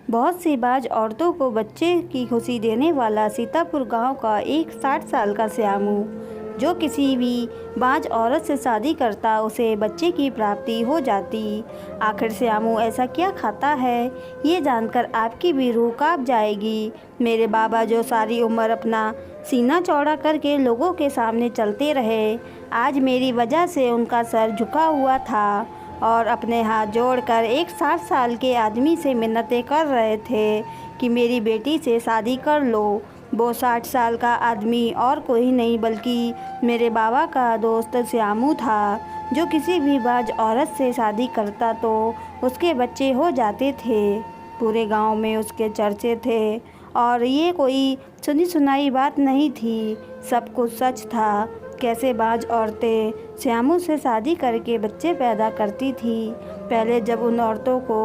बहुत सी बाज औरतों को बच्चे की खुशी देने वाला सीतापुर गांव का एक 60 साल का श्यामू, जो किसी भी बाज औरत से शादी करता उसे बच्चे की प्राप्ति हो जाती। आखिर श्यामू ऐसा क्या खाता है, ये जानकर आपकी भी रूह कांप जाएगी। मेरे बाबा जो सारी उम्र अपना सीना चौड़ा करके लोगों के सामने चलते रहे, आज मेरी वजह से उनका सर झुका हुआ था और अपने हाथ जोड़कर एक 60 साल के आदमी से मिन्नतें कर रहे थे कि मेरी बेटी से शादी कर लो। वो 60 साल का आदमी और कोई नहीं बल्कि मेरे बाबा का दोस्त श्यामू था, जो किसी भी बाज औरत से शादी करता तो उसके बच्चे हो जाते थे। पूरे गांव में उसके चर्चे थे और ये कोई सुनी सुनाई बात नहीं थी, सब कुछ सच था। कैसे बाज औरतें श्यामू से शादी करके बच्चे पैदा करती थी। पहले जब उन औरतों को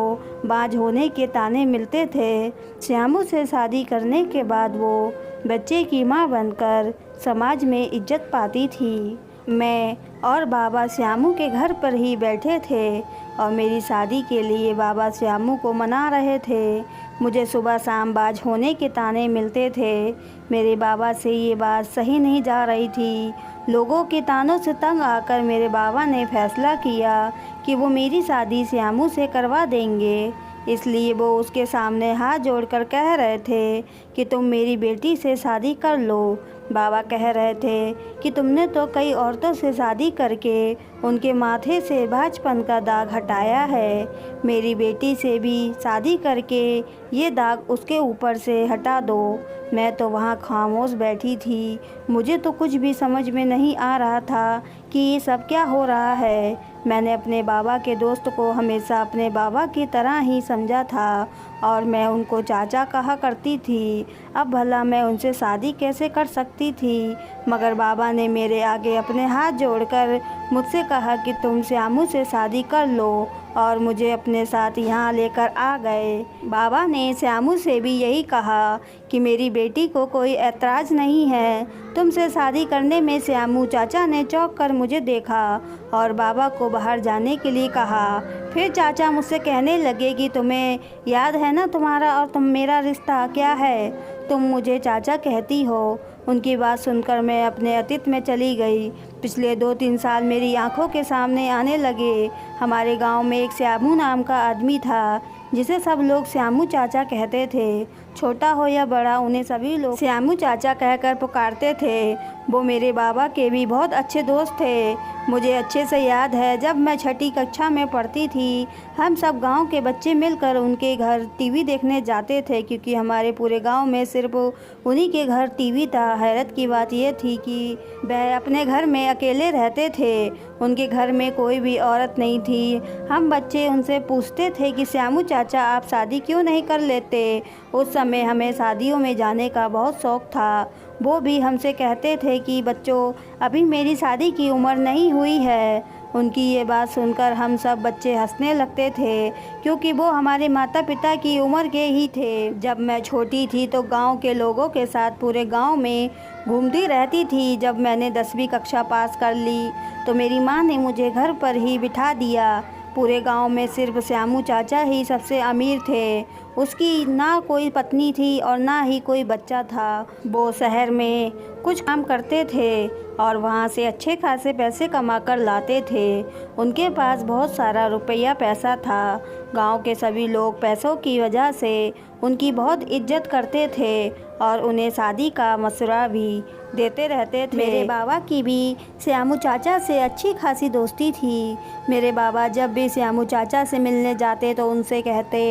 बाज होने के ताने मिलते थे, श्यामू से शादी करने के बाद वो बच्चे की मां बनकर समाज में इज्जत पाती थी। मैं और बाबा श्यामू के घर पर ही बैठे थे और मेरी शादी के लिए बाबा श्यामू को मना रहे थे। मुझे सुबह शाम बाज होने के ताने मिलते थे। मेरे बाबा से ये बात सही नहीं जा रही थी। लोगों के तानों से तंग आकर मेरे बाबा ने फैसला किया कि वो मेरी शादी श्यामू से करवा देंगे। इसलिए वो उसके सामने हाथ जोड़कर कह रहे थे कि तुम मेरी बेटी से शादी कर लो। बाबा कह रहे थे कि तुमने तो कई औरतों से शादी करके उनके माथे से बाझपन का दाग हटाया है, मेरी बेटी से भी शादी करके ये दाग उसके ऊपर से हटा दो। मैं तो वहाँ खामोश बैठी थी। मुझे तो कुछ भी समझ में नहीं आ रहा था कि ये सब क्या हो रहा है। मैंने अपने बाबा के दोस्त को हमेशा अपने बाबा की तरह ही समझा था और मैं उनको चाचा कहा करती थी। अब भला मैं उनसे शादी कैसे कर सकती थी, मगर बाबा ने मेरे आगे अपने हाथ जोड़कर मुझसे कहा कि तुम श्यामू से शादी कर लो और मुझे अपने साथ यहाँ लेकर आ गए। बाबा ने श्यामू से भी यही कहा कि मेरी बेटी को कोई ऐतराज़ नहीं है तुमसे शादी करने में। श्यामू चाचा ने चौंक कर मुझे देखा और बाबा को बाहर जाने के लिए कहा। फिर चाचा मुझसे कहने लगे कि तुम्हें याद है ना तुम्हारा और तुम मेरा रिश्ता क्या है, तुम मुझे चाचा कहती हो। उनकी बात सुनकर मैं अपने अतीत में चली गई। पिछले 2-3 साल मेरी आंखों के सामने आने लगे। हमारे गांव में एक श्यामू नाम का आदमी था, जिसे सब लोग श्यामू चाचा कहते थे। छोटा हो या बड़ा, उन्हें सभी लोग श्यामू चाचा कहकर पुकारते थे। वो मेरे बाबा के भी बहुत अच्छे दोस्त थे। मुझे अच्छे से याद है, जब मैं 6ठी कक्षा में पढ़ती थी, हम सब गांव के बच्चे मिलकर उनके घर टीवी देखने जाते थे, क्योंकि हमारे पूरे गांव में सिर्फ उन्हीं के घर टीवी था। हैरत की बात यह थी कि वह अपने घर में अकेले रहते थे, उनके घर में कोई भी औरत नहीं थी। हम बच्चे उनसे पूछते थे कि श्यामू चाचा आप शादी क्यों नहीं कर लेते। उस समय हमें शादियों में जाने का बहुत शौक़ था। वो भी हमसे कहते थे कि बच्चों, अभी मेरी शादी की उम्र नहीं हुई है। उनकी ये बात सुनकर हम सब बच्चे हंसने लगते थे, क्योंकि वो हमारे माता पिता की उम्र के ही थे। जब मैं छोटी थी तो गांव के लोगों के साथ पूरे गांव में घूमती रहती थी। जब मैंने 10वीं कक्षा पास कर ली तो मेरी माँ ने मुझे घर पर ही बिठा दिया। पूरे गांव में सिर्फ श्यामू चाचा ही सबसे अमीर थे। उसकी ना कोई पत्नी थी और ना ही कोई बच्चा था। वो शहर में कुछ काम करते थे और वहाँ से अच्छे खासे पैसे कमा कर लाते थे। उनके पास बहुत सारा रुपया पैसा था। गांव के सभी लोग पैसों की वजह से उनकी बहुत इज्जत करते थे और उन्हें शादी का मशवरा भी देते रहते थे। मेरे बाबा की भी श्यामू चाचा से अच्छी खासी दोस्ती थी। मेरे बाबा जब भी श्यामू चाचा से मिलने जाते तो उनसे कहते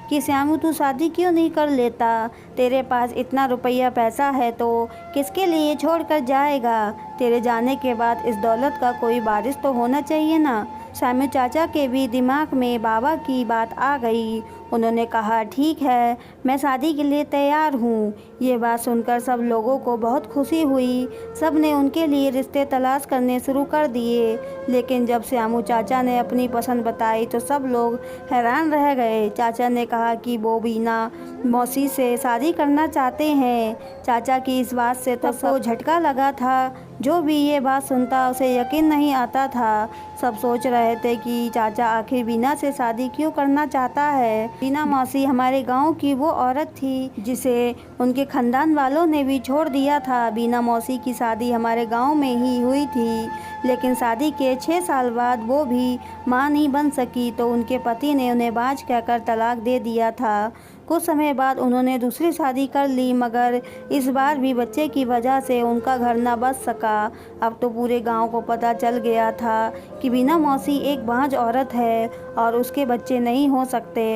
कि श्यामू तू शादी क्यों नहीं कर लेता, तेरे पास इतना रुपया पैसा है तो किसके लिए छोड़ कर जाएगा। तेरे जाने के बाद इस दौलत का कोई वारिस तो होना चाहिए ना। श्यामू चाचा के भी दिमाग में बाबा की बात आ गई। उन्होंने कहा ठीक है, मैं शादी के लिए तैयार हूँ। ये बात सुनकर सब लोगों को बहुत खुशी हुई। सब ने उनके लिए रिश्ते तलाश करने शुरू कर दिए। लेकिन जब श्यामू चाचा ने अपनी पसंद बताई तो सब लोग हैरान रह गए। चाचा ने कहा कि वो बीना मौसी से शादी करना चाहते हैं। चाचा की इस बात से तो सबको झटका लगा था। जो भी ये बात सुनता उसे यकीन नहीं आता था। सब सोच रहे थे कि चाचा आखिर बीना से शादी क्यों करना चाहता है। बीना मौसी हमारे गांव की वो औरत थी जिसे उनके खानदान वालों ने भी छोड़ दिया था। बीना मौसी की शादी हमारे गांव में ही हुई थी, लेकिन शादी के 6 साल बाद वो भी मां नहीं बन सकी तो उनके पति ने उन्हें बाज कहकर तलाक दे दिया था। कुछ समय बाद उन्होंने दूसरी शादी कर ली, मगर इस बार भी बच्चे की वजह से उनका घर न बच सका। अब तो पूरे गांव को पता चल गया था कि बीना मौसी एक बांझ औरत है और उसके बच्चे नहीं हो सकते।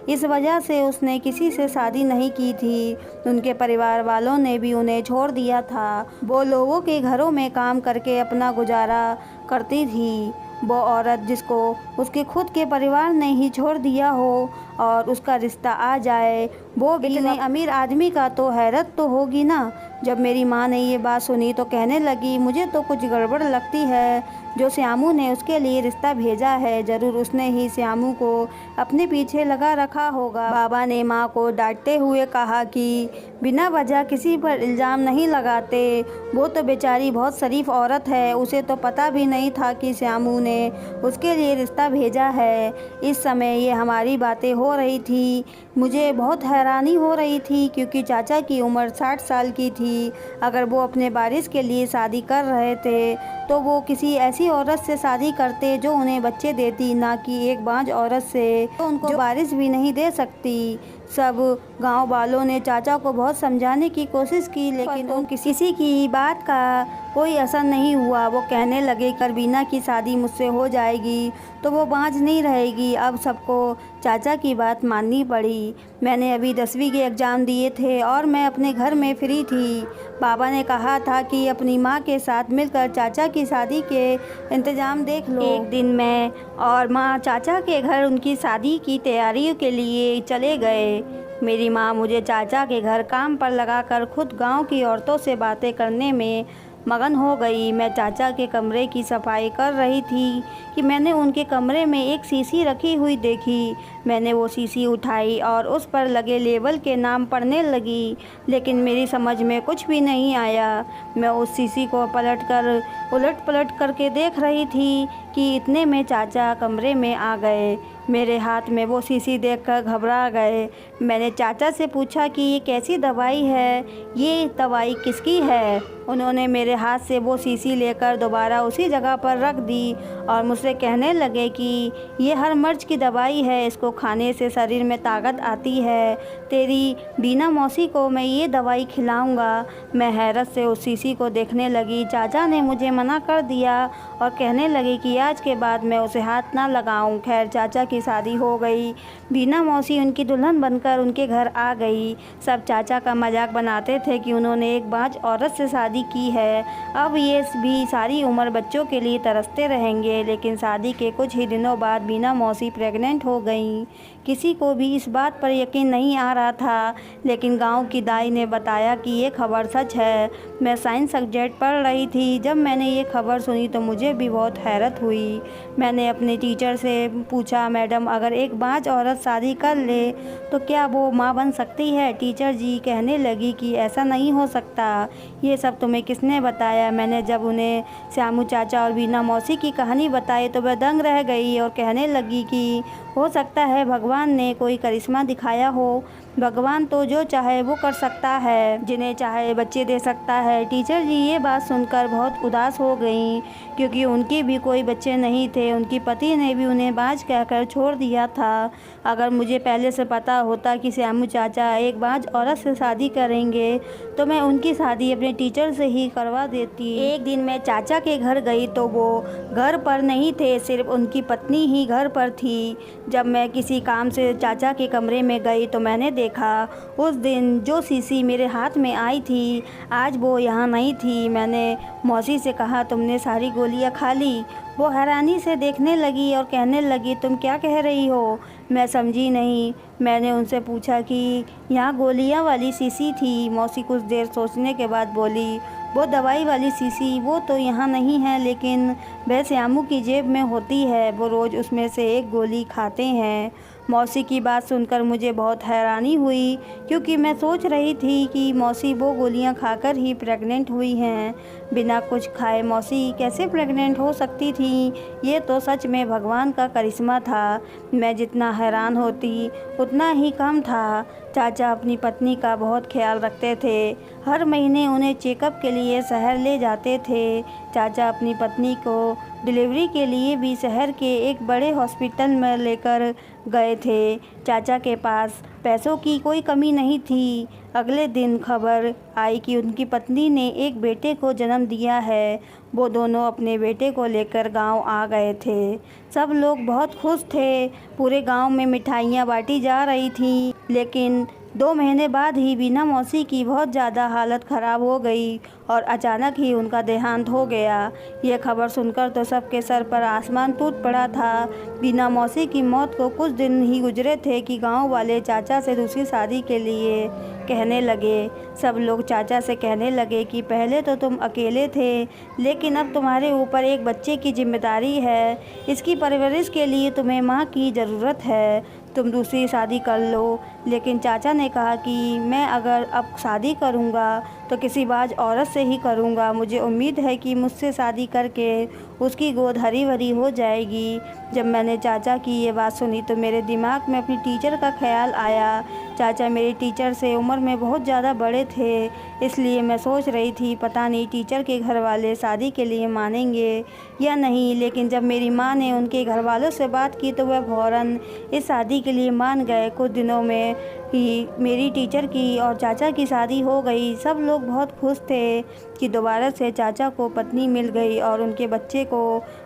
इस वजह से उसने किसी से शादी नहीं की थी। उनके परिवार वालों ने भी उन्हें छोड़ दिया था। वो लोगों के घरों में काम करके अपना गुजारा करती थी। वो औरत जिसको उसके खुद के परिवार ने ही छोड़ दिया हो और उसका रिश्ता आ जाए, वो इतने अमीर आदमी का तो हैरत तो होगी ना। जब मेरी माँ ने ये बात सुनी तो कहने लगी, मुझे तो कुछ गड़बड़ लगती है। जो श्यामू ने उसके लिए रिश्ता भेजा है, ज़रूर उसने ही श्यामू को अपने पीछे लगा रखा होगा। बाबा ने माँ को डांटते हुए कहा कि बिना वजह किसी पर इल्ज़ाम नहीं लगाते। वो तो बेचारी बहुत शरीफ औरत है, उसे तो पता भी नहीं था कि श्यामू ने उसके लिए रिश्ता भेजा है। इस समय ये हमारी बातें हो रही थी। मुझे बहुत हैरानी हो रही थी क्योंकि चाचा की उम्र 60 साल की थी। अगर वो अपने वारिस के लिए शादी कर रहे थे तो वो किसी ऐसी औरत से शादी करते जो उन्हें बच्चे देती, ना कि एक बांझ औरत से तो उनको वारिस भी नहीं दे सकती। सब गांव वालों ने चाचा को बहुत समझाने की कोशिश की, लेकिन उन किसी की बात का कोई असर नहीं हुआ। वो कहने लगे कर बीना की शादी मुझसे हो जाएगी तो वो बांझ नहीं रहेगी। अब सबको चाचा की बात माननी पड़ी। मैंने अभी 10वीं के एग्ज़ाम दिए थे और मैं अपने घर में फ्री थी। बाबा ने कहा था कि अपनी माँ के साथ मिलकर चाचा की शादी के इंतज़ाम देख लो। एक दिन मैं और माँ चाचा के घर उनकी शादी की तैयारियों के लिए चले गए। मेरी माँ मुझे चाचा के घर काम पर लगाकर खुद गांव की औरतों से बातें करने में मगन हो गई। मैं चाचा के कमरे की सफाई कर रही थी कि मैंने उनके कमरे में एक शीशी रखी हुई देखी। मैंने वो शीशी उठाई और उस पर लगे लेबल के नाम पढ़ने लगी, लेकिन मेरी समझ में कुछ भी नहीं आया। मैं उस शीशी को उलट पलट करके देख रही थी कि इतने में चाचा कमरे में आ गए। मेरे हाथ में वो शीशी देखकर घबरा गए। मैंने चाचा से पूछा कि ये कैसी दवाई है, ये दवाई किसकी है। उन्होंने मेरे हाथ से वो शीशी लेकर दोबारा उसी जगह पर रख दी और मुझसे कहने लगे कि ये हर मर्ज की दवाई है, इसको खाने से शरीर में ताकत आती है। तेरी बीना मौसी को मैं ये दवाई खिलाऊंगा। मैं हैरत से उस शीशी को देखने लगी। चाचा ने मुझे मना कर दिया और कहने लगे कि आज के बाद मैं उसे हाथ ना लगाऊं। खैर चाचा की शादी हो गई। बीना मौसी उनकी दुल्हन बनकर उनके घर आ गई। सब चाचा का मजाक बनाते थे कि उन्होंने एक बांझ औरत से शादी की है, अब ये भी सारी उम्र बच्चों के लिए तरसते रहेंगे। लेकिन शादी के कुछ ही दिनों बाद बीना मौसी प्रेग्नेंट हो गई। किसी को भी इस बात पर यकीन नहीं आ रहा था, लेकिन गांव की दाई ने बताया कि ये खबर सच है। मैं साइंस सब्जेक्ट पढ़ रही थी। जब मैंने ये खबर सुनी तो मुझे भी बहुत हैरत हुई। मैंने अपने टीचर से पूछा, मैडम अगर एक बांझ औरत शादी कर ले तो क्या वो माँ बन सकती है? टीचर जी कहने लगी कि ऐसा नहीं हो सकता। ये सब तुम्हें किसने बताया? मैंने जब उन्हें श्यामू चाचा और बीना मौसी की कहानी बताई तो वह दंग रह गई और कहने लगी कि हो सकता है भगवान ने कोई करिश्मा दिखाया हो। भगवान तो जो चाहे वो कर सकता है, जिन्हें चाहे बच्चे दे सकता है। टीचर जी ये बात सुनकर बहुत उदास हो गईं क्योंकि उनके भी कोई बच्चे नहीं थे। उनकी पति ने भी उन्हें बांझ कहकर छोड़ दिया था। अगर मुझे पहले से पता होता कि श्यामू चाचा एक बांझ औरत से शादी करेंगे तो मैं उनकी शादी अपने टीचर से ही करवा देती। एक दिन मैं चाचा के घर गई तो वो घर पर नहीं थे, सिर्फ उनकी पत्नी ही घर पर थी। जब मैं किसी काम से चाचा के कमरे में गई तो मैंने देखा उस दिन जो शीशी मेरे हाथ में आई थी आज वो यहाँ नहीं थी। मैंने मौसी से कहा, तुमने सारी गोलियाँ खा ली? वो हैरानी से देखने लगी और कहने लगी, तुम क्या कह रही हो? मैं समझी नहीं। मैंने उनसे पूछा कि यहाँ गोलियाँ वाली शीशी थी। मौसी कुछ देर सोचने के बाद बोली, वो दवाई वाली शीशी वो तो यहाँ नहीं है, लेकिन वह श्यामू की जेब में होती है। वो रोज़ उसमें से एक गोली खाते हैं। मौसी की बात सुनकर मुझे बहुत हैरानी हुई क्योंकि मैं सोच रही थी कि मौसी वो गोलियां खाकर ही प्रेग्नेंट हुई हैं। बिना कुछ खाए मौसी कैसे प्रेग्नेंट हो सकती थी। ये तो सच में भगवान का करिश्मा था। मैं जितना हैरान होती उतना ही कम था। चाचा अपनी पत्नी का बहुत ख्याल रखते थे। हर महीने उन्हें चेकअप के लिए शहर ले जाते थे। चाचा अपनी पत्नी को डिलीवरी के लिए भी शहर के एक बड़े हॉस्पिटल में लेकर गए थे। चाचा के पास पैसों की कोई कमी नहीं थी। अगले दिन खबर आई कि उनकी पत्नी ने एक बेटे को जन्म दिया है। वो दोनों अपने बेटे को लेकर गांव आ गए थे। सब लोग बहुत खुश थे। पूरे गांव में मिठाइयाँ बांटी जा रही थीं। लेकिन 2 महीने बाद ही बीना मौसी की बहुत ज़्यादा हालत ख़राब हो गई और अचानक ही उनका देहांत हो गया। यह खबर सुनकर तो सबके सर पर आसमान टूट पड़ा था। बीना मौसी की मौत को कुछ दिन ही गुजरे थे कि गांव वाले चाचा से दूसरी शादी के लिए कहने लगे। सब लोग चाचा से कहने लगे कि पहले तो तुम अकेले थे, लेकिन अब तुम्हारे ऊपर एक बच्चे की जिम्मेदारी है। इसकी परवरिश के लिए तुम्हें माँ की ज़रूरत है। तुम दूसरी शादी कर लो। लेकिन चाचा ने कहा कि मैं अगर अब शादी करूँगा तो किसी बाज औरत से ही करूँगा। मुझे उम्मीद है कि मुझसे शादी करके उसकी गोद हरी भरी हो जाएगी। जब मैंने चाचा की ये बात सुनी तो मेरे दिमाग में अपनी टीचर का ख्याल आया। चाचा मेरे टीचर से उम्र में बहुत ज़्यादा बड़े थे, इसलिए मैं सोच रही थी पता नहीं टीचर के घर वाले शादी के लिए मानेंगे या नहीं। लेकिन जब मेरी माँ ने उनके घर वालों से बात की तो वह फ़ौरन इस शादी के लिए मान गए। कुछ दिनों में ही मेरी टीचर की और चाचा की शादी हो गई। सब लोग बहुत खुश थे कि दोबारा से चाचा को पत्नी मिल गई और उनके बच्चे को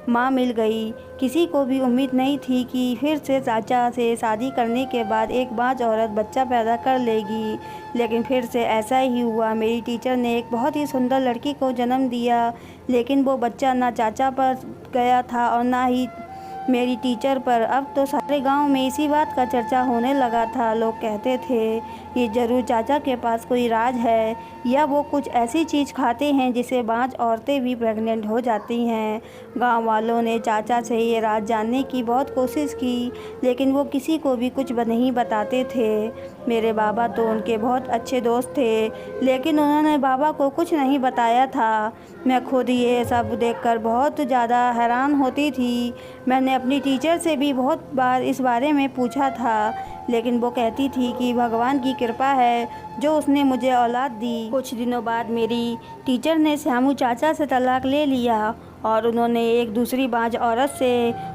माँ मिल गई। किसी को भी उम्मीद नहीं थी कि फिर से चाचा से शादी करने के बाद एक बाज औरत बच्चा पैदा कर लेगी, लेकिन फिर से ऐसा ही हुआ। मेरी टीचर ने एक बहुत ही सुंदर लड़की को जन्म दिया, लेकिन वो बच्चा ना चाचा पर गया था और ना ही मेरी टीचर पर। अब तो सारे गांव में इसी बात का चर्चा होने लगा था। लोग कहते थे कि जरूर चाचा के पास कोई राज है या वो कुछ ऐसी चीज़ खाते हैं जिसे बाज औरतें भी प्रेग्नेंट हो जाती हैं। गांव वालों ने चाचा से ये राज जानने की बहुत कोशिश की, लेकिन वो किसी को भी कुछ नहीं बताते थे। मेरे बाबा तो उनके बहुत अच्छे दोस्त थे, लेकिन उन्होंने बाबा को कुछ नहीं बताया था। मैं खुद ये सब देखकर बहुत ज़्यादा हैरान होती थी। मैंने अपनी टीचर से भी बहुत बार इस बारे में पूछा था, लेकिन वो कहती थी कि भगवान की कृपा है जो उसने मुझे औलाद दी। कुछ दिनों बाद मेरी टीचर ने श्यामू चाचा से तलाक ले लिया और उन्होंने एक दूसरी बाज औरत से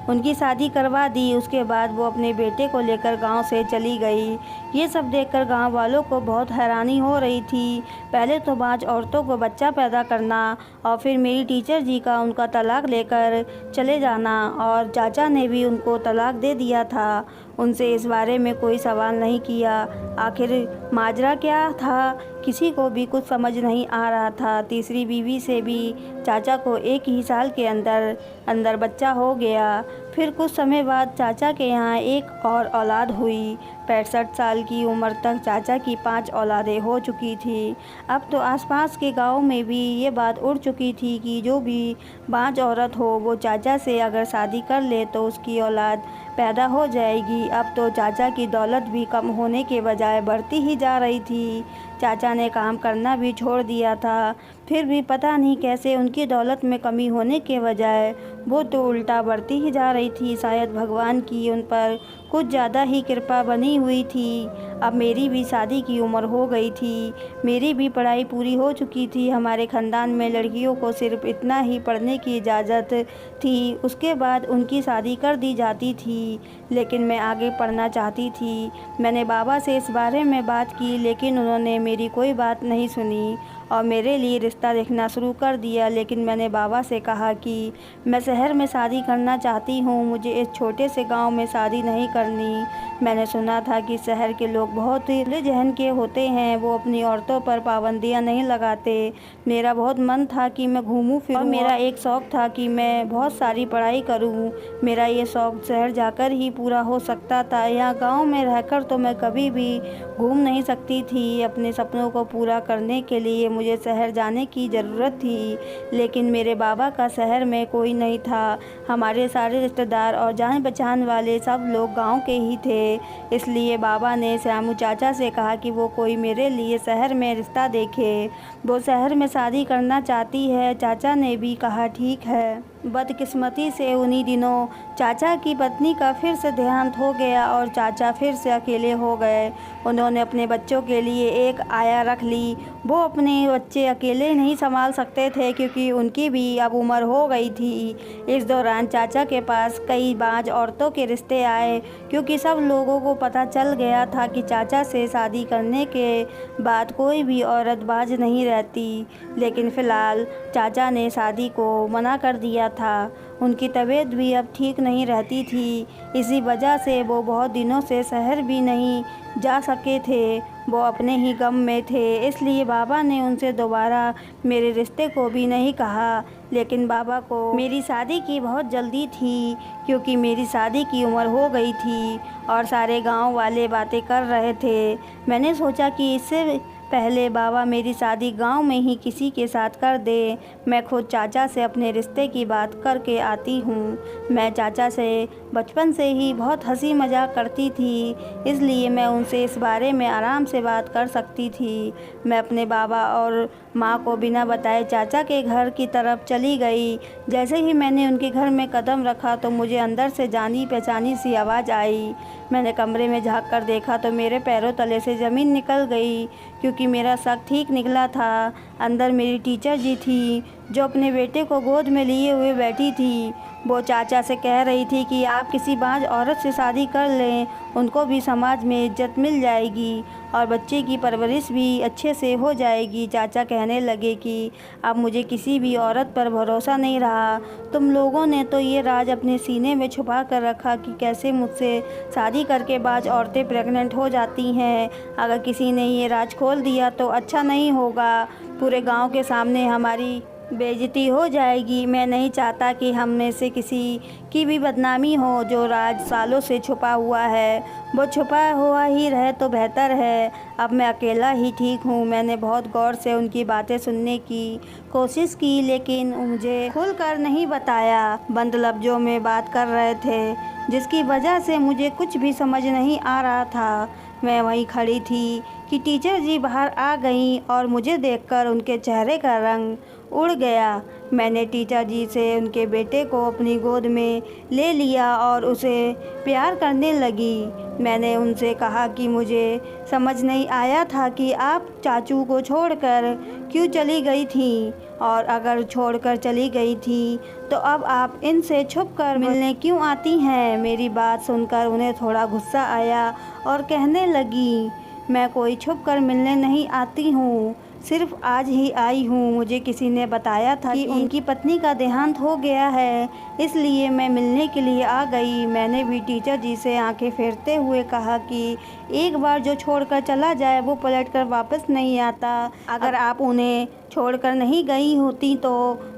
उनकी शादी करवा दी। उसके बाद वो अपने बेटे को लेकर गांव से चली गई। ये सब देखकर गांव वालों को बहुत हैरानी हो रही थी। पहले तो बाज औरतों को बच्चा पैदा करना और फिर मेरी टीचर जी का उनका तलाक लेकर चले जाना, और चाचा ने भी उनको तलाक दे दिया था। उनसे इस बारे में कोई सवाल नहीं किया। आखिर माजरा क्या था, किसी को भी कुछ समझ नहीं आ रहा था। तीसरी बीवी से भी चाचा को एक ही साल के अंदर बच्चा हो गया। फिर कुछ समय बाद चाचा के यहाँ एक और औलाद हुई। 65 साल की उम्र तक चाचा की 5 औलादें हो चुकी थी। अब तो आसपास के गांव में भी ये बात उड़ चुकी थी कि जो भी बाज औरत हो वो चाचा से अगर शादी कर ले तो उसकी औलाद पैदा हो जाएगी। अब तो चाचा की दौलत भी कम होने के बजाय बढ़ती ही जा रही थी। चाचा ने काम करना भी छोड़ दिया था, फिर भी पता नहीं कैसे उनकी दौलत में कमी होने के बजाय वो तो उल्टा बढ़ती ही जा रही थी। शायद भगवान की उन पर कुछ ज़्यादा ही कृपा बनी हुई थी। अब मेरी भी शादी की उम्र हो गई थी, मेरी भी पढ़ाई पूरी हो चुकी थी। हमारे ख़ानदान में लड़कियों को सिर्फ इतना ही पढ़ने की इजाज़त थी, उसके बाद उनकी शादी कर दी जाती थी। लेकिन मैं आगे पढ़ना चाहती थी। मैंने बाबा से इस बारे में बात की, लेकिन उन्होंने मेरी कोई बात नहीं सुनी और मेरे लिए रिश्ता देखना शुरू कर दिया। लेकिन मैंने बाबा से कहा कि मैं शहर में शादी करना चाहती हूँ, मुझे इस छोटे से गांव में शादी नहीं करनी। मैंने सुना था कि शहर के लोग बहुत ही खुले जहन के होते हैं, वो अपनी औरतों पर पाबंदियाँ नहीं लगाते। मेरा बहुत मन था कि मैं घूमूं फिरूं और मेरा एक शौक़ था कि मैं बहुत सारी पढ़ाई करूं। मेरा ये शौक़ शहर जाकर ही पूरा हो सकता था, यहाँ गाँव में रहकर तो मैं कभी भी घूम नहीं सकती थी। अपने सपनों को पूरा करने के लिए मुझे शहर जाने की ज़रूरत थी, लेकिन मेरे बाबा का शहर में कोई नहीं था। हमारे सारे रिश्तेदार और जान पहचान वाले सब लोग गांव के ही थे। इसलिए बाबा ने श्यामू चाचा से कहा कि वो कोई मेरे लिए शहर में रिश्ता देखे। वो शहर में शादी करना चाहती है। चाचा ने भी कहा ठीक है। बदकिस्मती से उन्हीं दिनों चाचा की पत्नी का फिर से देहांत हो गया और चाचा फिर से अकेले हो गए। उन्होंने अपने बच्चों के लिए एक आया रख ली। वो अपने बच्चे अकेले नहीं संभाल सकते थे क्योंकि उनकी भी अब उम्र हो गई थी। इस दौरान चाचा के पास कई बाँझ औरतों के रिश्ते आए क्योंकि सब लोगों को पता चल गया था कि चाचा से शादी करने के बाद कोई भी औरत बाँझ नहीं रहती। लेकिन फ़िलहाल चाचा ने शादी को मना कर दिया था। उनकी तबीयत भी अब ठीक नहीं रहती थी। इसी वजह से वो बहुत दिनों से शहर भी नहीं जा सके थे। वो अपने ही गम में थे। इसलिए बाबा ने उनसे दोबारा मेरे रिश्ते को भी नहीं कहा। लेकिन बाबा को मेरी शादी की बहुत जल्दी थी क्योंकि मेरी शादी की उम्र हो गई थी और सारे गांव वाले बातें कर रहे थे। मैंने सोचा कि इससे पहले बाबा मेरी शादी गांव में ही किसी के साथ कर दे, मैं खुद चाचा से अपने रिश्ते की बात करके आती हूँ। मैं चाचा से बचपन से ही बहुत हंसी मजाक करती थी, इसलिए मैं उनसे इस बारे में आराम से बात कर सकती थी। मैं अपने बाबा और माँ को बिना बताए चाचा के घर की तरफ चली गई। जैसे ही मैंने उनके घर में कदम रखा तो मुझे अंदर से जानी पहचानी सी आवाज़ आई। मैंने कमरे में झाँक कर देखा तो मेरे पैरों तले से ज़मीन निकल गई क्योंकि मेरा शक ठीक निकला था। अंदर मेरी टीचर जी थी जो अपने बेटे को गोद में लिए हुए बैठी थी। वो चाचा से कह रही थी कि आप किसी बाँझ औरत से शादी कर लें, उनको भी समाज में इज्जत मिल जाएगी और बच्चे की परवरिश भी अच्छे से हो जाएगी। चाचा कहने लगे कि अब मुझे किसी भी औरत पर भरोसा नहीं रहा। तुम लोगों ने तो ये राज अपने सीने में छुपा कर रखा कि कैसे मुझसे शादी करके बाँझ औरतें प्रेग्नेंट हो जाती हैं। अगर किसी ने ये राज खोल दिया तो अच्छा नहीं होगा। पूरे गांव के सामने हमारी बेइज्जती हो जाएगी। मैं नहीं चाहता कि हम में से किसी की भी बदनामी हो। जो राज सालों से छुपा हुआ है वो छुपा हुआ ही रहे तो बेहतर है। अब मैं अकेला ही ठीक हूँ। मैंने बहुत गौर से उनकी बातें सुनने की कोशिश की लेकिन मुझे खुलकर नहीं बताया। बंद लफ्ज़ों में बात कर रहे थे जिसकी वजह से मुझे कुछ भी समझ नहीं आ रहा था। मैं वहीं खड़ी थी कि टीचर जी बाहर आ गईं और मुझे देखकर उनके चेहरे का रंग उड़ गया। मैंने टीचर जी से उनके बेटे को अपनी गोद में ले लिया और उसे प्यार करने लगी। मैंने उनसे कहा कि मुझे समझ नहीं आया था कि आप चाचू को छोड़कर क्यों चली गई थी, और अगर छोड़कर चली गई थी तो अब आप इनसे छुपकर मिलने क्यों आती हैं। मेरी बात सुनकर उन्हें थोड़ा गुस्सा आया और कहने लगी, मैं कोई छुपकर मिलने नहीं आती हूँ, सिर्फ आज ही आई हूँ। मुझे किसी ने बताया था कि उनकी पत्नी का देहांत हो गया है, इसलिए मैं मिलने के लिए आ गई। मैंने भी टीचर जी से आंखें फेरते हुए कहा कि एक बार जो छोड़कर चला जाए वो पलटकर वापस नहीं आता। अगर आप उन्हें छोड़कर नहीं गई होती तो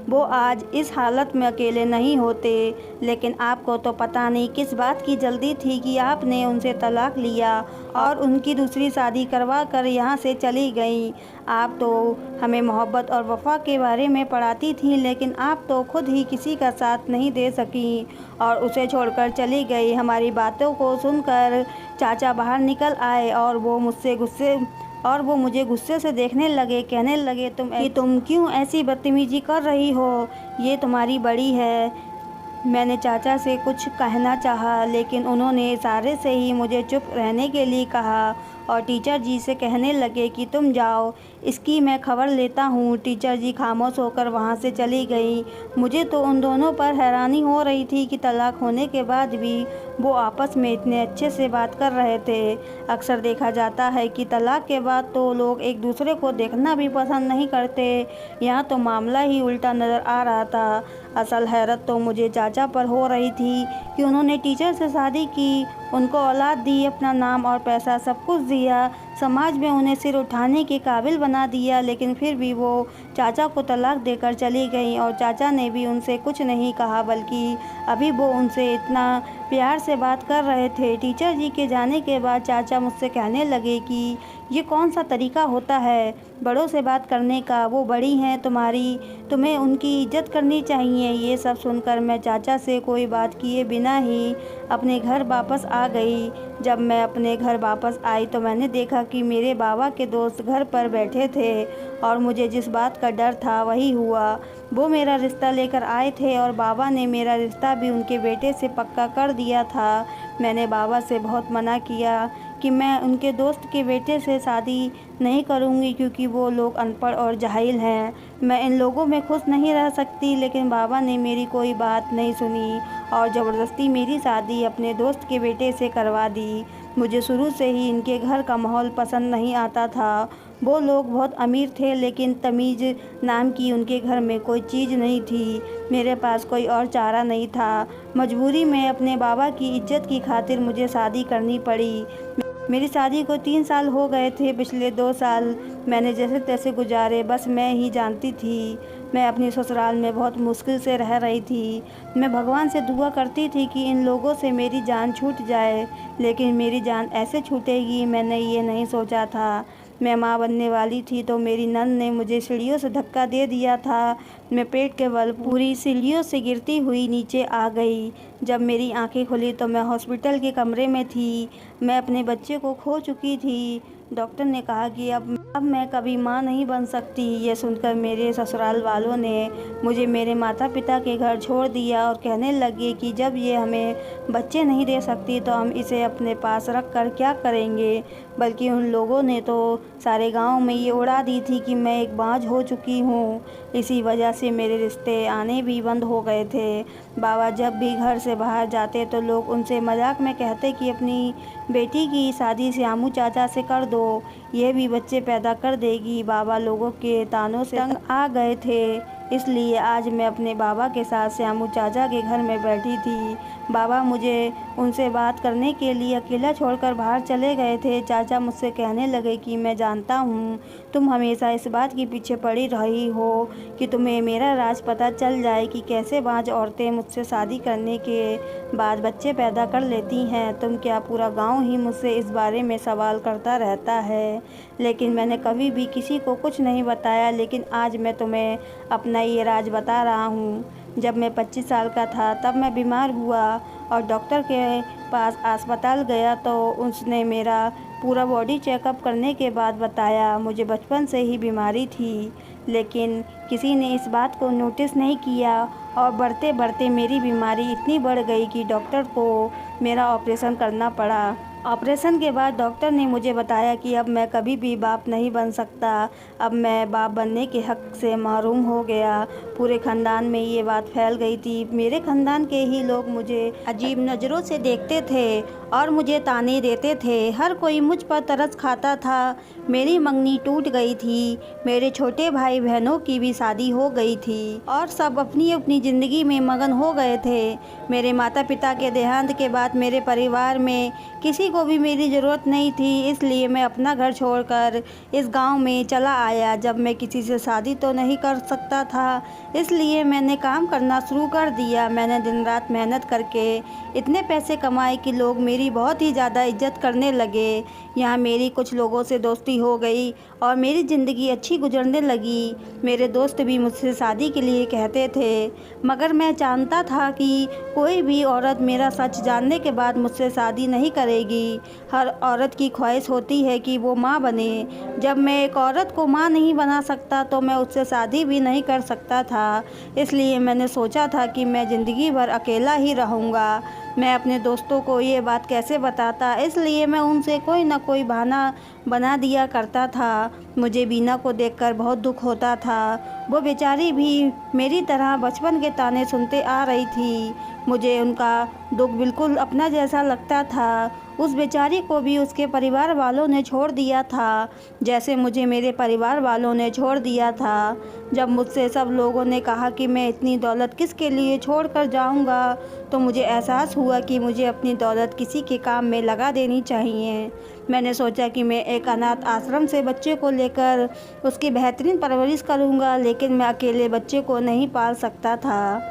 वो आज इस हालत में अकेले नहीं होते। लेकिन आपको तो पता नहीं किस बात की जल्दी थी कि आपने उनसे तलाक लिया और उनकी दूसरी शादी करवा कर यहाँ से चली गई। आप तो हमें मोहब्बत और वफ़ा के बारे में पढ़ाती थी, लेकिन आप तो खुद ही किसी का साथ नहीं दे सकी और उसे छोड़कर चली गई। हमारी बातों को सुनकर चाचा बाहर निकल आए और वो मुझे गुस्से से देखने लगे। कहने लगे, तुम क्यों ऐसी बदतमीजी कर रही हो, ये तुम्हारी बड़ी है। मैंने चाचा से कुछ कहना चाहा लेकिन उन्होंने इशारे से ही मुझे चुप रहने के लिए कहा और टीचर जी से कहने लगे कि तुम जाओ, इसकी मैं खबर लेता हूँ। टीचर जी खामोश होकर वहाँ से चली गई। मुझे तो उन दोनों पर हैरानी हो रही थी कि तलाक होने के बाद भी वो आपस में इतने अच्छे से बात कर रहे थे। अक्सर देखा जाता है कि तलाक के बाद तो लोग एक दूसरे को देखना भी पसंद नहीं करते। यहाँ तो मामला ही उल्टा नज़र आ रहा था। असल हैरत तो मुझे चाचा पर हो रही थी कि उन्होंने टीचर से शादी की, उनको औलाद दी, अपना नाम और पैसा सब कुछ दिया, समाज में उन्हें सिर उठाने के काबिल बना दिया, लेकिन फिर भी वो चाचा को तलाक देकर चली गईं और चाचा ने भी उनसे कुछ नहीं कहा, बल्कि अभी वो उनसे इतना प्यार से बात कर रहे थे। टीचर जी के जाने के बाद चाचा मुझसे कहने लगे कि ये कौन सा तरीका होता है बड़ों से बात करने का, वो बड़ी हैं तुम्हारी, तुम्हें उनकी इज्जत करनी चाहिए। ये सब सुनकर मैं चाचा से कोई बात किए बिना ही अपने घर वापस आ गई। जब मैं अपने घर वापस आई तो मैंने देखा कि मेरे बाबा के दोस्त घर पर बैठे थे और मुझे जिस बात का डर था वही हुआ। वो मेरा रिश्ता लेकर आए थे और बाबा ने मेरा रिश्ता भी उनके बेटे से पक्का कर दिया था। मैंने बाबा से बहुत मना किया कि मैं उनके दोस्त के बेटे से शादी नहीं करूंगी, क्योंकि वो लोग अनपढ़ और जाहिल हैं। मैं इन लोगों में खुश नहीं रह सकती, लेकिन बाबा ने मेरी कोई बात नहीं सुनी और ज़बरदस्ती मेरी शादी अपने दोस्त के बेटे से करवा दी। मुझे शुरू से ही इनके घर का माहौल पसंद नहीं आता था। वो लोग बहुत अमीर थे, लेकिन तमीज़ नाम की उनके घर में कोई चीज़ नहीं थी। मेरे पास कोई और चारा नहीं था। मजबूरी में अपने बाबा की इज्जत की खातिर मुझे शादी करनी पड़ी। मेरी शादी को 3 साल हो गए थे। पिछले 2 साल मैंने जैसे तैसे गुजारे, बस मैं ही जानती थी। मैं अपनी ससुराल में बहुत मुश्किल से रह रही थी। मैं भगवान से दुआ करती थी कि इन लोगों से मेरी जान छूट जाए, लेकिन मेरी जान ऐसे छूटेगी मैंने ये नहीं सोचा था। मैं माँ बनने वाली थी तो मेरी नंद ने मुझे सीढ़ियों से धक्का दे दिया था। मैं पेट के बल पूरी सीढ़ियों से गिरती हुई नीचे आ गई। जब मेरी आंखें खुली तो मैं हॉस्पिटल के कमरे में थी। मैं अपने बच्चे को खो चुकी थी। डॉक्टर ने कहा कि अब मैं कभी माँ नहीं बन सकती। ये सुनकर मेरे ससुराल वालों ने मुझे मेरे माता पिता के घर छोड़ दिया और कहने लगे कि जब ये हमें बच्चे नहीं दे सकती तो हम इसे अपने पास रख कर क्या करेंगे। बल्कि उन लोगों ने तो सारे गांव में ये उड़ा दी थी कि मैं एक बाँझ हो चुकी हूँ। इसी वजह से मेरे रिश्ते आने भी बंद हो गए थे। बाबा जब भी घर से बाहर जाते तो लोग उनसे मजाक में कहते कि अपनी बेटी की शादी श्यामू चाचा से कर दो, ये भी बच्चे पैदा कर देगी। बाबा लोगों के तानों से तंग आ गए थे, इसलिए आज मैं अपने बाबा के साथ श्यामू चाचा के घर में बैठी थी। बाबा मुझे उनसे बात करने के लिए अकेला छोड़कर बाहर चले गए थे। चाचा मुझसे कहने लगे कि मैं जानता हूँ तुम हमेशा इस बात के पीछे पड़ी रही हो कि तुम्हें मेरा राज पता चल जाए कि कैसे बाँझ औरतें मुझसे शादी करने के बाद बच्चे पैदा कर लेती हैं। तुम क्या पूरा गांव ही मुझसे इस बारे में सवाल करता रहता है, लेकिन मैंने कभी भी किसी को कुछ नहीं बताया। लेकिन आज मैं तुम्हें अपना ये राज बता रहा हूँ। जब मैं 25 साल का था तब मैं बीमार हुआ और डॉक्टर के पास अस्पताल गया तो उसने मेरा पूरा बॉडी चेकअप करने के बाद बताया मुझे बचपन से ही बीमारी थी, लेकिन किसी ने इस बात को नोटिस नहीं किया और बढ़ते बढ़ते मेरी बीमारी इतनी बढ़ गई कि डॉक्टर को मेरा ऑपरेशन करना पड़ा। ऑपरेशन के बाद डॉक्टर ने मुझे बताया कि अब मैं कभी भी बाप नहीं बन सकता। अब मैं बाप बनने के हक से महरूम हो गया। पूरे ख़ानदान में ये बात फैल गई थी। मेरे ख़ानदान के ही लोग मुझे अजीब नज़रों से देखते थे और मुझे ताने देते थे। हर कोई मुझ पर तरस खाता था। मेरी मंगनी टूट गई थी। मेरे छोटे भाई बहनों की भी शादी हो गई थी और सब अपनी अपनी ज़िंदगी में मगन हो गए थे। मेरे माता पिता के देहांत के बाद मेरे परिवार में किसी को भी मेरी ज़रूरत नहीं थी, इसलिए मैं अपना घर छोड़कर इस गांव में चला आया। जब मैं किसी से शादी तो नहीं कर सकता था, इसलिए मैंने काम करना शुरू कर दिया। मैंने दिन रात मेहनत करके इतने पैसे कमाए कि लोग मेरी बहुत ही ज़्यादा इज्जत करने लगे। यहाँ मेरी कुछ लोगों से दोस्ती हो गई और मेरी ज़िंदगी अच्छी गुजरने लगी। मेरे दोस्त भी मुझसे शादी के लिए कहते थे, मगर मैं जानता था कि कोई भी औरत मेरा सच जानने के बाद मुझसे शादी नहीं करेगी। हर औरत की ख्वाहिश होती है कि वो माँ बने। जब मैं एक औरत को माँ नहीं बना सकता तो मैं उससे शादी भी नहीं कर सकता था। इसलिए मैंने सोचा था कि मैं ज़िंदगी भर अकेला ही रहूँगा। मैं अपने दोस्तों को ये बात कैसे बताता, इसलिए मैं उनसे कोई ना कोई बहाना बना दिया करता था। मुझे बीना को देखकर बहुत दुख होता था। वो बेचारी भी मेरी तरह बचपन के ताने सुनते आ रही थी। मुझे उनका दुख बिल्कुल अपना जैसा लगता था। उस बेचारी को भी उसके परिवार वालों ने छोड़ दिया था, जैसे मुझे मेरे परिवार वालों ने छोड़ दिया था। जब मुझसे सब लोगों ने कहा कि मैं इतनी दौलत किसके लिए छोड़ कर जाऊँगा, तो मुझे एहसास हुआ कि मुझे अपनी दौलत किसी के काम में लगा देनी चाहिए। मैंने सोचा कि मैं एक अनाथ आश्रम से बच्चे को लेकर उसकी बेहतरीन परवरिश करूँगा, लेकिन मैं अकेले बच्चे को नहीं पाल सकता था।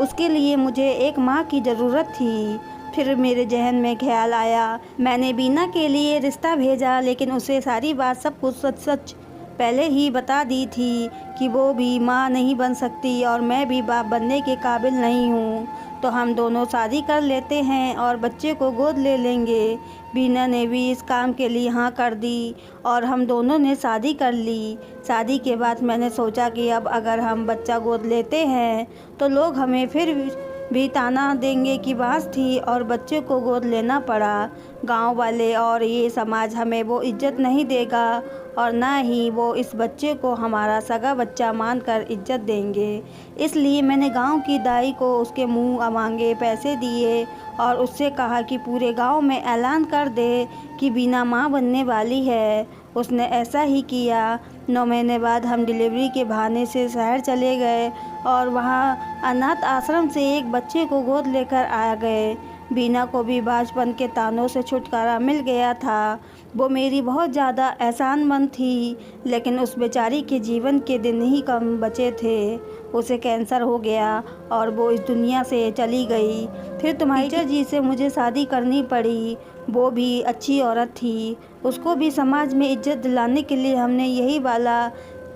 उसके लिए मुझे एक माँ की ज़रूरत थी। फिर मेरे जहन में ख्याल आया, मैंने बीना के लिए रिश्ता भेजा, लेकिन उसे सारी बात सब कुछ सच सच पहले ही बता दी थी कि वो भी माँ नहीं बन सकती और मैं भी बाप बनने के काबिल नहीं हूँ। तो हम दोनों शादी कर लेते हैं और बच्चे को गोद ले लेंगे। बीना ने भी इस काम के लिए हाँ कर दी और हम दोनों ने शादी कर ली। शादी के बाद मैंने सोचा कि अब अगर हम बच्चा गोद लेते हैं तो लोग हमें फिर भी ताना देंगे कि बांस थी और बच्चे को गोद लेना पड़ा। गांव वाले और ये समाज हमें वो इज्जत नहीं देगा और ना ही वो इस बच्चे को हमारा सगा बच्चा मानकर इज्जत देंगे। इसलिए मैंने गांव की दाई को उसके मुंह मांगे पैसे दिए और उससे कहा कि पूरे गांव में ऐलान कर दे कि बीना माँ बनने वाली है। उसने ऐसा ही किया। 9 महीने बाद हम डिलीवरी के बहाने से शहर चले गए और वहाँ अनाथ आश्रम से एक बच्चे को गोद लेकर आ गए। बीना को भी बाजपन के तानों से छुटकारा मिल गया था। वो मेरी बहुत ज़्यादा एहसानमंद थी, लेकिन उस बेचारी के जीवन के दिन ही कम बचे थे। उसे कैंसर हो गया और वो इस दुनिया से चली गई। फिर तुम्हारी टीचर जी से मुझे शादी करनी पड़ी। वो भी अच्छी औरत थी। उसको भी समाज में इज्जत दिलाने के लिए हमने यही वाला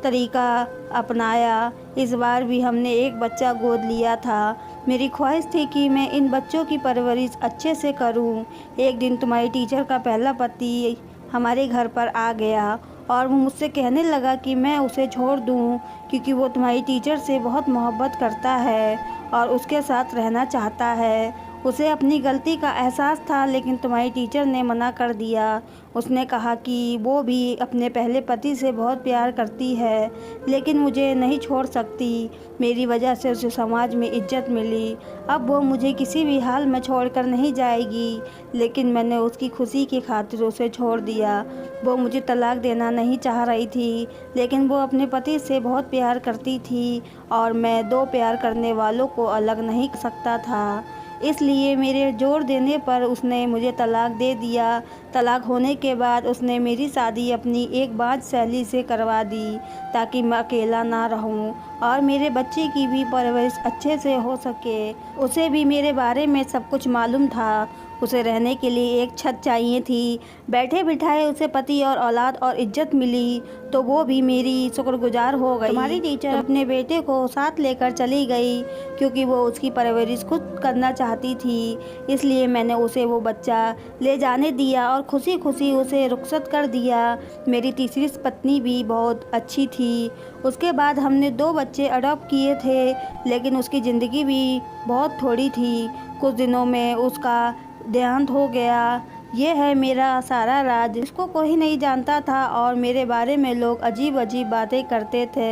तरीका अपनाया। इस बार भी हमने एक बच्चा गोद लिया था। मेरी ख्वाहिश थी कि मैं इन बच्चों की परवरिश अच्छे से करूं। एक दिन तुम्हारी टीचर का पहला पति हमारे घर पर आ गया और वो मुझसे कहने लगा कि मैं उसे छोड़ दूं, क्योंकि वो तुम्हारी टीचर से बहुत मोहब्बत करता है और उसके साथ रहना चाहता है। उसे अपनी गलती का एहसास था, लेकिन तुम्हारी टीचर ने मना कर दिया। उसने कहा कि वो भी अपने पहले पति से बहुत प्यार करती है, लेकिन मुझे नहीं छोड़ सकती। मेरी वजह से उसे समाज में इज्जत मिली। अब वो मुझे किसी भी हाल में छोड़कर नहीं जाएगी, लेकिन मैंने उसकी खुशी की खातिर उसे छोड़ दिया। वो मुझे तलाक देना नहीं चाह रही थी, लेकिन वो अपने पति से बहुत प्यार करती थी और मैं दो प्यार करने वालों को अलग नहीं कर सकता था। इसलिए मेरे जोर देने पर उसने मुझे तलाक दे दिया। तलाक होने के बाद उसने मेरी शादी अपनी एक बाज सहेली से करवा दी, ताकि मैं अकेला ना रहूं और मेरे बच्चे की भी परवरिश अच्छे से हो सके। उसे भी मेरे बारे में सब कुछ मालूम था। उसे रहने के लिए एक छत चाहिए थी। बैठे बिठाए उसे पति और औलाद और इज्जत मिली, तो वो भी मेरी शुक्रगुजार हो गई। तुम्हारी टीचर अपने बेटे को साथ लेकर चली गई, क्योंकि वो उसकी परवरिश खुद करना चाहती थी। इसलिए मैंने उसे वो बच्चा ले जाने दिया और खुशी खुशी उसे रुखसत कर दिया। मेरी तीसरी पत्नी भी बहुत अच्छी थी। उसके बाद हमने 2 बच्चे अडॉप्ट किए थे, लेकिन उसकी ज़िंदगी भी बहुत थोड़ी थी। कुछ दिनों में उसका देहांत हो गया। ये है मेरा सारा राज। इसको कोई नहीं जानता था और मेरे बारे में लोग अजीब अजीब बातें करते थे।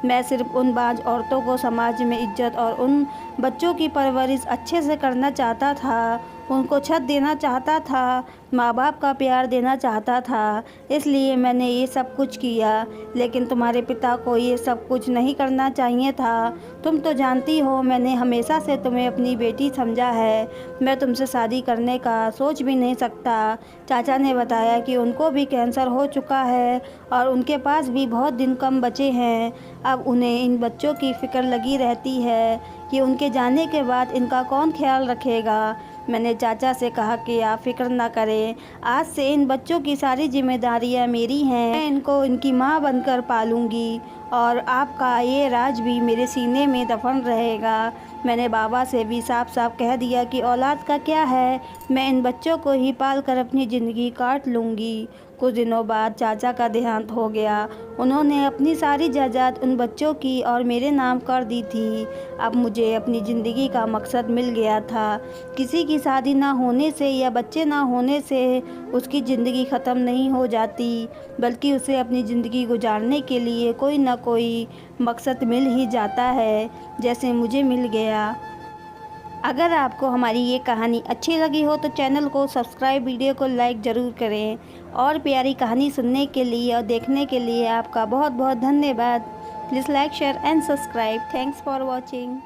मैं सिर्फ उन बाज औरतों को समाज में इज्जत और उन बच्चों की परवरिश अच्छे से करना चाहता था। उनको छत देना चाहता था, माँ बाप का प्यार देना चाहता था। इसलिए मैंने ये सब कुछ किया, लेकिन तुम्हारे पिता को ये सब कुछ नहीं करना चाहिए था। तुम तो जानती हो, मैंने हमेशा से तुम्हें अपनी बेटी समझा है। मैं तुमसे शादी करने का सोच भी नहीं सकता। चाचा ने बताया कि उनको भी कैंसर हो चुका है और उनके पास भी बहुत दिन कम बचे हैं। अब उन्हें इन बच्चों की फ़िक्र लगी रहती है कि उनके जाने के बाद इनका कौन ख्याल रखेगा। मैंने चाचा से कहा कि आप फिक्र ना करें, आज से इन बच्चों की सारी जिम्मेदारियां मेरी हैं। मैं इनको इनकी माँ बनकर पालूंगी और आपका ये राज भी मेरे सीने में दफन रहेगा। मैंने बाबा से भी साफ साफ कह दिया कि औलाद का क्या है, मैं इन बच्चों को ही पाल कर अपनी ज़िंदगी काट लूँगी। कुछ दिनों बाद चाचा का देहांत हो गया। उन्होंने अपनी सारी जायदाद उन बच्चों की और मेरे नाम कर दी थी। अब मुझे अपनी ज़िंदगी का मकसद मिल गया था। किसी की शादी ना होने से या बच्चे ना होने से उसकी ज़िंदगी ख़त्म नहीं हो जाती, बल्कि उसे अपनी ज़िंदगी गुजारने के लिए कोई ना कोई मकसद मिल ही जाता है, जैसे मुझे मिल गया। अगर आपको हमारी ये कहानी अच्छी लगी हो तो चैनल को सब्सक्राइब, वीडियो को लाइक ज़रूर करें। और प्यारी कहानी सुनने के लिए और देखने के लिए आपका बहुत बहुत धन्यवाद। Please like, share and subscribe. Thanks for watching.